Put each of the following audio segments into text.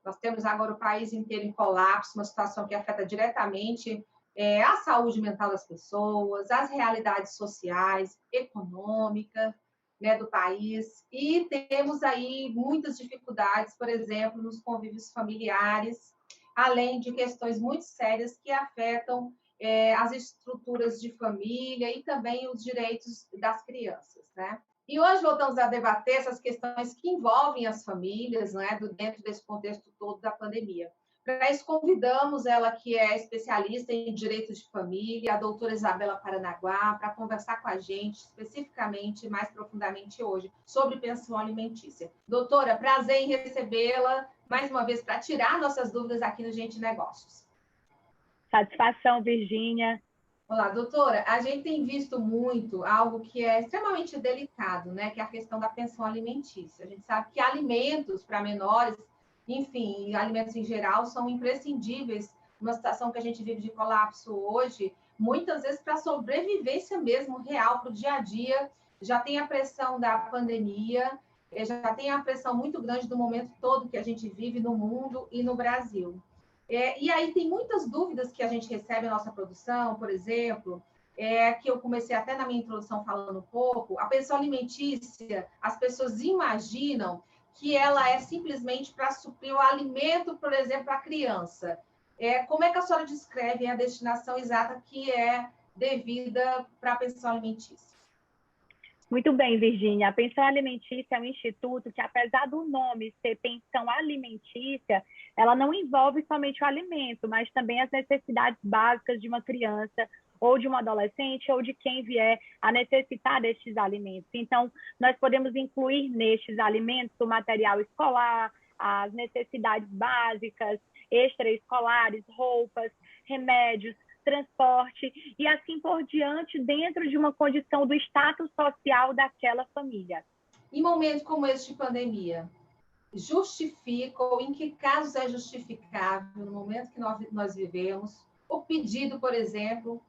Nós temos agora o país inteiro em colapso, uma situação que afeta diretamente a saúde mental das pessoas, as realidades sociais, econômicas, né, do país, e temos aí muitas dificuldades, por exemplo, nos convívios familiares, além de questões muito sérias que afetam as estruturas de família e também os direitos das crianças, né? E hoje voltamos a debater essas questões que envolvem as famílias, né, dentro desse contexto todo da pandemia. Para isso, convidamos ela, que é especialista em direito de família, a doutora Isabela Paranaguá, para conversar com a gente especificamente, mais profundamente hoje, sobre pensão alimentícia. Doutora, prazer em recebê-la mais uma vez para tirar nossas dúvidas aqui no Gente Negócios. Satisfação, Virgínia. Olá, doutora. A gente tem visto muito algo que é extremamente delicado, né? Que é a questão da pensão alimentícia. A gente sabe que alimentos para menores, enfim, alimentos em geral, são imprescindíveis numa situação que a gente vive de colapso hoje, muitas vezes para a sobrevivência mesmo real, para o dia a dia. Já tem a pressão da pandemia, já tem a pressão muito grande do momento todo que a gente vive no mundo e no Brasil. E aí tem muitas dúvidas que a gente recebe na nossa produção, por exemplo, que eu comecei até na minha introdução falando um pouco, a pensão alimentícia, as pessoas imaginam que ela é simplesmente para suprir o alimento, por exemplo, para a criança. Como é que a senhora descreve a destinação exata que é devida para a pensão alimentícia? Muito bem, Virgínia. A pensão alimentícia é um instituto que, apesar do nome ser pensão alimentícia, ela não envolve somente o alimento, mas também as necessidades básicas de uma criança ou de um adolescente ou de quem vier a necessitar destes alimentos. Então, nós podemos incluir nestes alimentos o material escolar, as necessidades básicas, extraescolares, roupas, remédios, transporte e assim por diante, dentro de uma condição do status social daquela família. Em momentos como esse de pandemia, justifica, ou em que casos é justificável, no momento que nós vivemos, o pedido, por exemplo,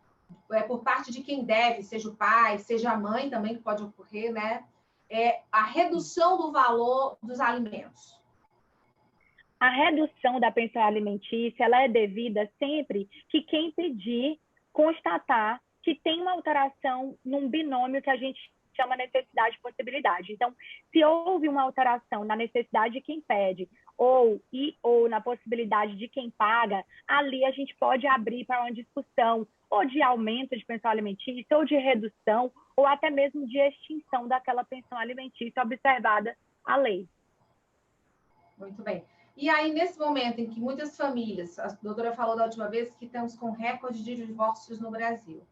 por parte de quem deve, seja o pai, seja a mãe também, que pode ocorrer, né? A redução do valor dos alimentos. A redução da pensão alimentícia ela é devida sempre que quem pedir constatar que tem uma alteração num binômio que a gente chama necessidade e possibilidade. Então, se houve uma alteração na necessidade de quem pede ou na possibilidade de quem paga, ali a gente pode abrir para uma discussão ou de aumento de pensão alimentícia, ou de redução, ou até mesmo de extinção daquela pensão alimentícia observada a lei. Muito bem. E aí, nesse momento em que muitas famílias, a doutora falou da última vez que estamos com recorde de divórcios no Brasil,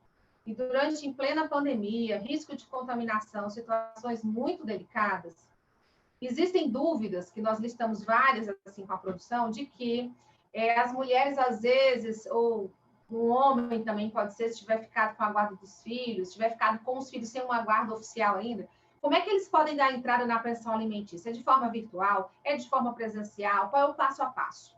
e durante, em plena pandemia, risco de contaminação, situações muito delicadas, existem dúvidas, que nós listamos várias, assim, com a produção, de que as mulheres, às vezes, ou um homem também pode ser, se tiver ficado com a guarda dos filhos, se tiver ficado com os filhos sem uma guarda oficial ainda, como é que eles podem dar entrada na pensão alimentícia? É de forma virtual? É de forma presencial? Qual é o passo a passo?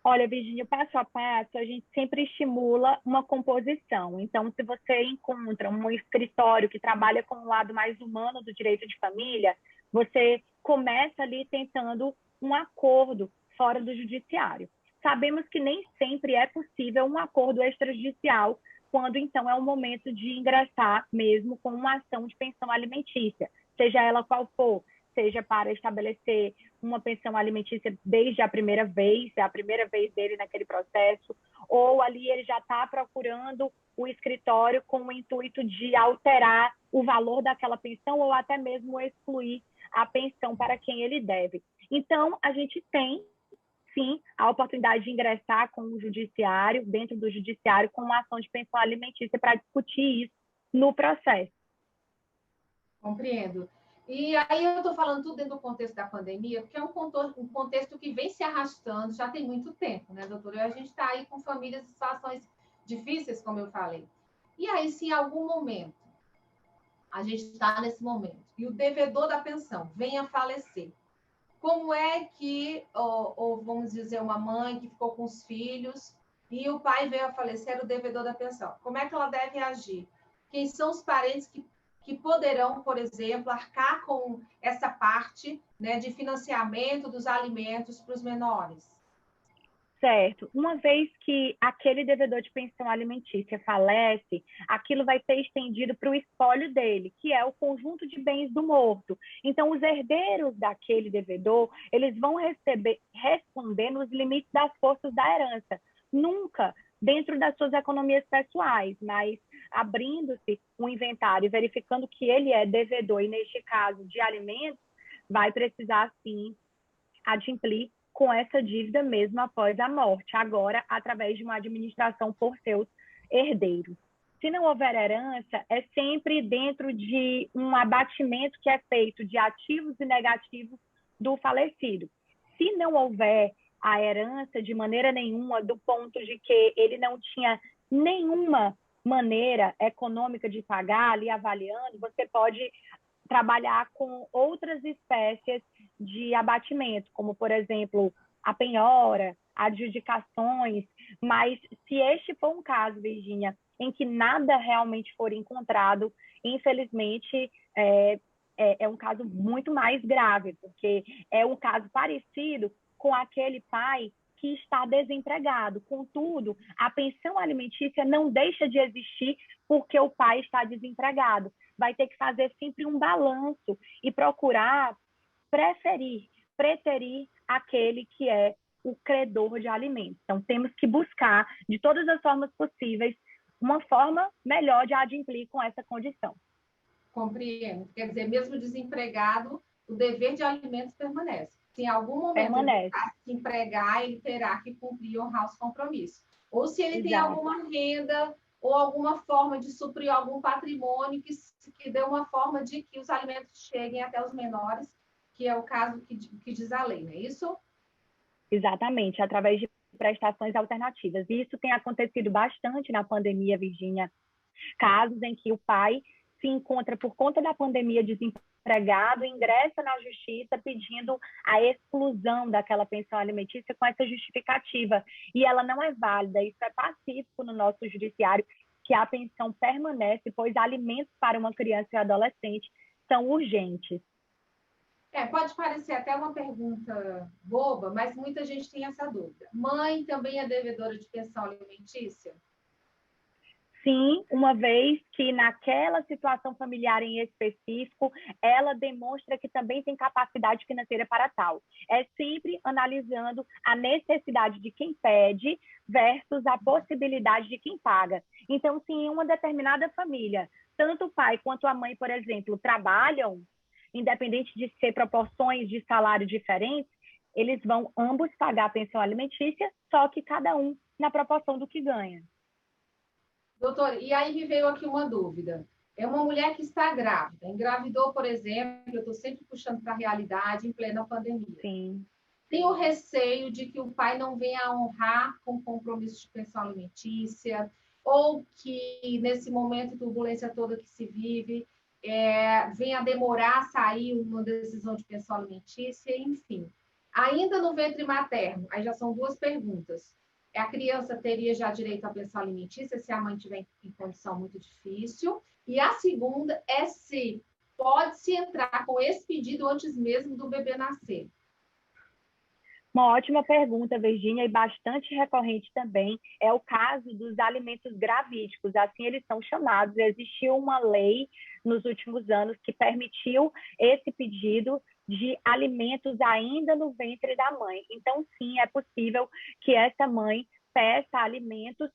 Olha, Virgínia, passo a passo, a gente sempre estimula uma composição. Então, se você encontra um escritório que trabalha com o lado mais humano do direito de família, você começa ali tentando um acordo fora do judiciário. Sabemos que nem sempre é possível um acordo extrajudicial, quando então é o momento de ingressar mesmo com uma ação de pensão alimentícia, seja ela qual for, seja para estabelecer uma pensão alimentícia desde a primeira vez, é a primeira vez dele naquele processo, ou ali ele já está procurando o escritório com o intuito de alterar o valor daquela pensão ou até mesmo excluir a pensão para quem ele deve. Então, a gente tem, sim, a oportunidade de ingressar com o judiciário, dentro do judiciário, com uma ação de pensão alimentícia para discutir isso no processo. Compreendo. E aí eu estou falando tudo dentro do contexto da pandemia, porque é um contexto que vem se arrastando já tem muito tempo, né, doutora? E a gente está aí com famílias em situações difíceis, como eu falei. E aí, se em algum momento, a gente está nesse momento, e o devedor da pensão vem a falecer, como é que, ou vamos dizer, uma mãe que ficou com os filhos e o pai veio a falecer, o devedor da pensão, como é que ela deve agir? Quem são os parentes que poderão, por exemplo, arcar com essa parte, né, de financiamento dos alimentos para os menores? Certo. Uma vez que aquele devedor de pensão alimentícia falece, aquilo vai ser estendido para o espólio dele, que é o conjunto de bens do morto. Então, os herdeiros daquele devedor, eles vão responder nos limites das forças da herança. Nunca dentro das suas economias pessoais, mas abrindo-se um inventário e verificando que ele é devedor, e neste caso de alimentos, vai precisar, sim, adimplir com essa dívida mesmo após a morte, agora através de uma administração por seus herdeiros. Se não houver herança, é sempre dentro de um abatimento que é feito de ativos e negativos do falecido. Se não houver a herança de maneira nenhuma, do ponto de que ele não tinha nenhuma maneira econômica de pagar, ali avaliando, você pode trabalhar com outras espécies de abatimento, como, por exemplo, a penhora, adjudicações, mas se este for um caso, Virginia, em que nada realmente for encontrado, infelizmente, é um caso muito mais grave, porque é um caso parecido com aquele pai que está desempregado. Contudo, a pensão alimentícia não deixa de existir porque o pai está desempregado. Vai ter que fazer sempre um balanço e procurar preterir aquele que é o credor de alimentos. Então, temos que buscar, de todas as formas possíveis, uma forma melhor de adimplir com essa condição. Compreendo. Quer dizer, mesmo desempregado, o dever de alimentos permanece. Se em algum momento ele se empregar, ele terá que cumprir e honrar os compromissos. Ou se ele tem alguma renda ou alguma forma de suprir algum patrimônio que dê uma forma de que os alimentos cheguem até os menores, que é o caso que diz a lei, não é isso? Exatamente, através de prestações alternativas. E isso tem acontecido bastante na pandemia, Virginia. Casos em que o pai se encontra, por conta da pandemia, desempregado, ingressa na justiça pedindo a exclusão daquela pensão alimentícia com essa justificativa. E ela não é válida, isso é pacífico no nosso judiciário, que a pensão permanece, pois alimentos para uma criança e adolescente são urgentes. Pode parecer até uma pergunta boba, mas muita gente tem essa dúvida. Mãe também é devedora de pensão alimentícia? Sim, uma vez que naquela situação familiar em específico, ela demonstra que também tem capacidade financeira para tal. É sempre analisando a necessidade de quem pede versus a possibilidade de quem paga. Então, se em uma determinada família, tanto o pai quanto a mãe, por exemplo, trabalham, independente de ser proporções de salário diferentes, eles vão ambos pagar a pensão alimentícia, só que cada um na proporção do que ganha. Doutor, e aí me veio aqui uma dúvida. É uma mulher que está grávida, engravidou, por exemplo, eu estou sempre puxando para a realidade, em plena pandemia. Sim. Tem o receio de que o pai não venha a honrar com compromisso de pensão alimentícia, ou que nesse momento de turbulência toda que se vive, venha a demorar a sair uma decisão de pensão alimentícia, enfim. Ainda no ventre materno, aí já são duas perguntas. A criança teria já direito à pensão alimentícia se a mãe estiver em condição muito difícil. E a segunda é se pode-se entrar com esse pedido antes mesmo do bebê nascer. Uma ótima pergunta, Virginia, e bastante recorrente também é o caso dos alimentos gravídicos, assim eles são chamados. Existiu uma lei nos últimos anos que permitiu esse pedido de alimentos ainda no ventre da mãe. Então, sim, é possível que essa mãe peça alimentos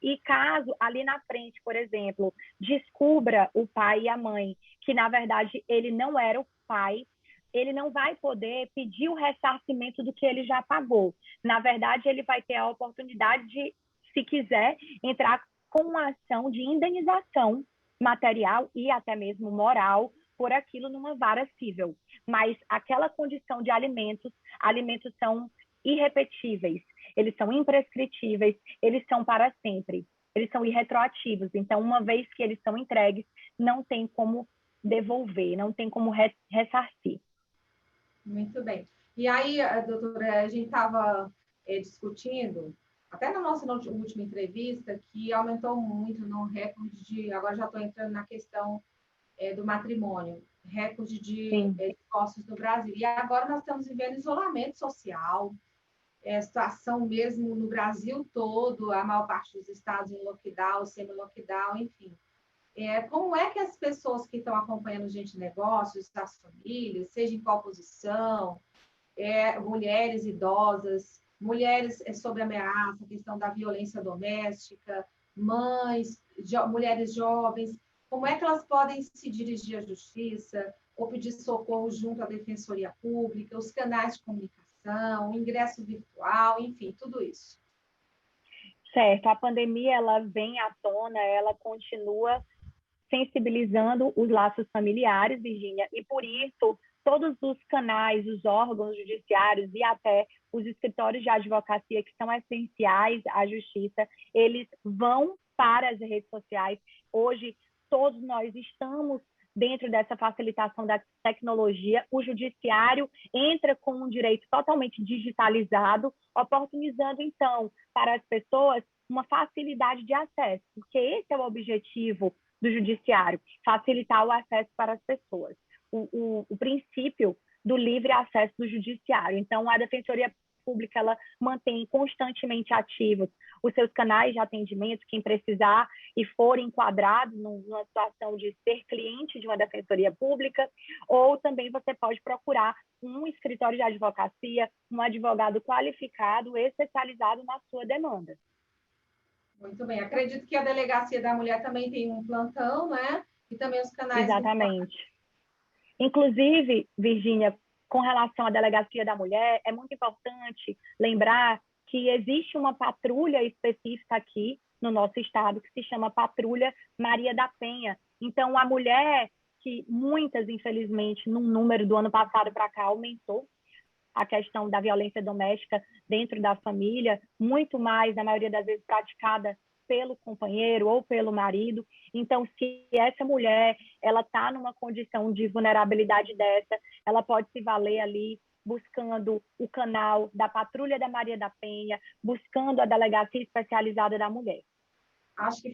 e caso ali na frente, por exemplo, descubra o pai e a mãe que, na verdade, ele não era o pai, ele não vai poder pedir o ressarcimento do que ele já pagou. Na verdade, ele vai ter a oportunidade de, se quiser, entrar com uma ação de indenização material e até mesmo moral por aquilo numa vara civil. Mas aquela condição de alimentos são irrepetíveis, eles são imprescritíveis, eles são para sempre, eles são irretroativos. Então, uma vez que eles são entregues, não tem como devolver, não tem como ressarcir. Muito bem. E aí, doutora, a gente estava discutindo, até na nossa última entrevista, que aumentou muito no recorde de, agora já estou entrando na questão do matrimônio, recorde Sim. de divórcios no Brasil. E agora nós estamos vivendo isolamento social, situação mesmo no Brasil todo, a maior parte dos estados em lockdown, semi-lockdown, enfim. Como é que as pessoas que estão acompanhando o Gente Negócios, as famílias, seja em qual posição, mulheres idosas, mulheres sob ameaça, a questão da violência doméstica, mães, mulheres jovens, como é que elas podem se dirigir à justiça ou pedir socorro junto à Defensoria Pública, os canais de comunicação, o ingresso virtual, enfim, tudo isso. Certo, a pandemia ela vem à tona, ela continua sensibilizando os laços familiares, Virginia, e por isso todos os canais, os órgãos judiciários e até os escritórios de advocacia que são essenciais à justiça, eles vão para as redes sociais. Hoje, todos nós estamos dentro dessa facilitação da tecnologia. O judiciário entra com um direito totalmente digitalizado, oportunizando, então, para as pessoas uma facilidade de acesso, porque esse é o objetivo do judiciário, facilitar o acesso para as pessoas. O princípio do livre acesso do judiciário. Então, a Defensoria Pública ela mantém constantemente ativos os seus canais de atendimento, quem precisar e for enquadrado numa situação de ser cliente de uma Defensoria Pública, ou também você pode procurar um escritório de advocacia, um advogado qualificado, especializado na sua demanda. Muito bem. Acredito que a Delegacia da Mulher também tem um plantão, né? E também os canais Exatamente. Inclusive, Virginia, com relação à Delegacia da Mulher, é muito importante lembrar que existe uma patrulha específica aqui no nosso estado que se chama Patrulha Maria da Penha. Então, a mulher que muitas, infelizmente, num número do ano passado para cá aumentou a questão da violência doméstica dentro da família, muito mais, na maioria das vezes, praticada pelo companheiro ou pelo marido. Então, se essa mulher ela está numa condição de vulnerabilidade dessa, ela pode se valer ali buscando o canal da Patrulha da Maria da Penha, buscando a Delegacia Especializada da Mulher. Acho que